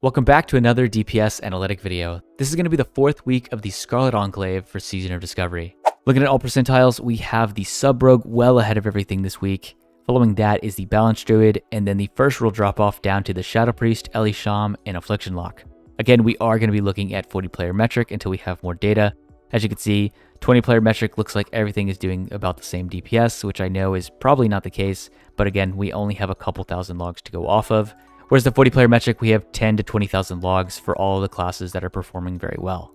Welcome back to another DPS analytic video. This is going to be the fourth week of the Scarlet Enclave for Season of Discovery. Looking at all percentiles, we have the Sub-Rogue well ahead of everything this week. Following that is the Balanced Druid, and then the first rule drop off down to the Shadow Priest, Ellie Sham, and Affliction Lock. Again, we are going to be looking at 40 player metric until we have more data. As you can see, 20 player metric looks like everything is doing about the same DPS, which I know is probably not the case, but again, we only have a couple thousand logs to go off of. Whereas the 40 player metric, we have 10 to 20,000 logs for all of the classes that are performing very well.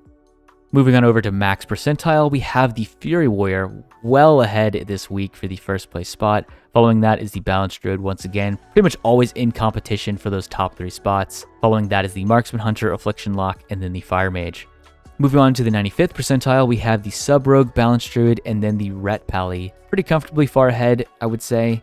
Moving on over to max percentile, we have the Fury Warrior well ahead this week for the first place spot. Following that is the Balanced Druid once again, pretty much always in competition for those top 3 spots. Following that is the Marksman Hunter, Affliction Lock, and then the Fire Mage. Moving on to the 95th percentile, we have the Sub-Rogue, Balanced Druid, and then the Ret Pally. Pretty comfortably far ahead, I would say.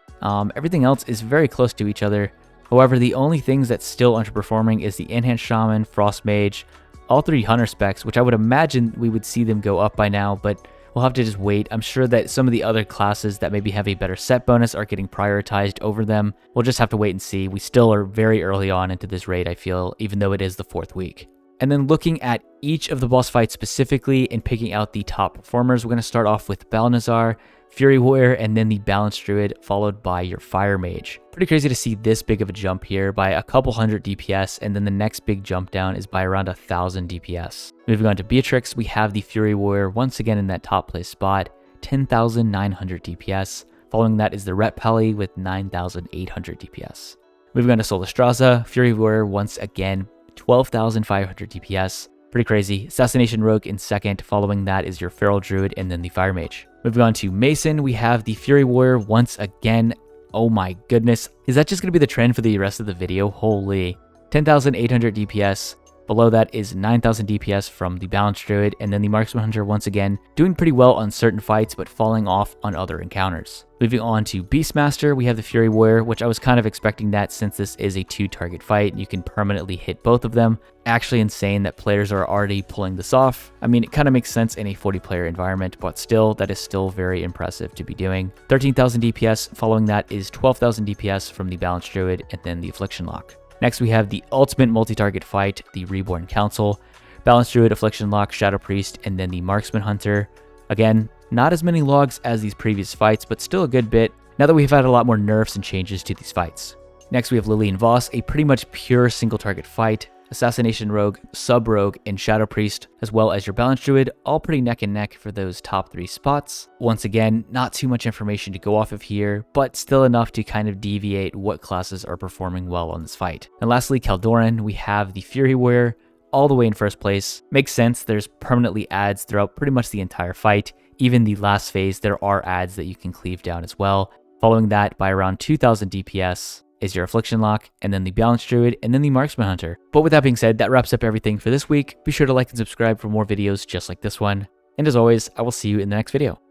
Everything else is very close to each other. However, the only things that's still underperforming is the Enhanced Shaman, Frost Mage, all 3 Hunter specs, which I would imagine we would see them go up by now, but we'll have to just wait. I'm sure that some of the other classes that maybe have a better set bonus are getting prioritized over them. We'll just have to wait and see. We still are very early on into this raid, I feel, even though it is the 4th week. And then looking at each of the boss fights specifically and picking out the top performers, we're going to start off with Balnazar, Fury Warrior, and then the Balanced Druid, followed by your Fire Mage. Pretty crazy to see this big of a jump here by a couple hundred DPS, and then the next big jump down is by around 1,000 DPS. Moving on to Beatrix, we have the Fury Warrior once again in that top place spot, 10,900 DPS. Following that is the Ret Pally with 9,800 DPS. Moving on to Solistraza, Fury Warrior once again, 12,500 DPS. Pretty crazy. Assassination Rogue in second. Following that is your Feral Druid and then the Fire Mage. Moving on to Mason, we have the Fury Warrior once again. Oh my goodness. Is that just going to be the trend for the rest of the video? Holy. 10,800 DPS. Below that is 9,000 DPS from the Balanced Druid, and then the Marksman Hunter once again doing pretty well on certain fights but falling off on other encounters. Moving on to Beastmaster, we have the Fury Warrior, which I was kind of expecting that since this is a 2-target fight, you can permanently hit both of them. Actually insane that players are already pulling this off. I mean, it kind of makes sense in a 40-player environment, but still, that is still very impressive to be doing. 13,000 DPS, following that is 12,000 DPS from the Balanced Druid, and then the Affliction Lock. Next, we have the ultimate multi-target fight, the Reborn Council, Balanced Druid, Affliction Lock, Shadow Priest, and then the Marksman Hunter. Again, not as many logs as these previous fights, but still a good bit, now that we've had a lot more nerfs and changes to these fights. Next, we have Lillian Voss, a pretty much pure single-target fight, Assassination Rogue, Sub-Rogue, and Shadow Priest, as well as your Balanced Druid, all pretty neck and neck for those top 3 spots. Once again, not too much information to go off of here, but still enough to kind of deviate what classes are performing well on this fight. And lastly, Caldoran, we have the Fury Warrior, all the way in first place. Makes sense, there's permanently ads throughout pretty much the entire fight. Even the last phase, there are ads that you can cleave down as well. Following that, by around 2,000 DPS, is your Affliction Lock, and then the Balanced Druid, and then the Marksman Hunter. But with that being said, that wraps up everything for this week. Be sure to like and subscribe for more videos just like this one. And as always, I will see you in the next video.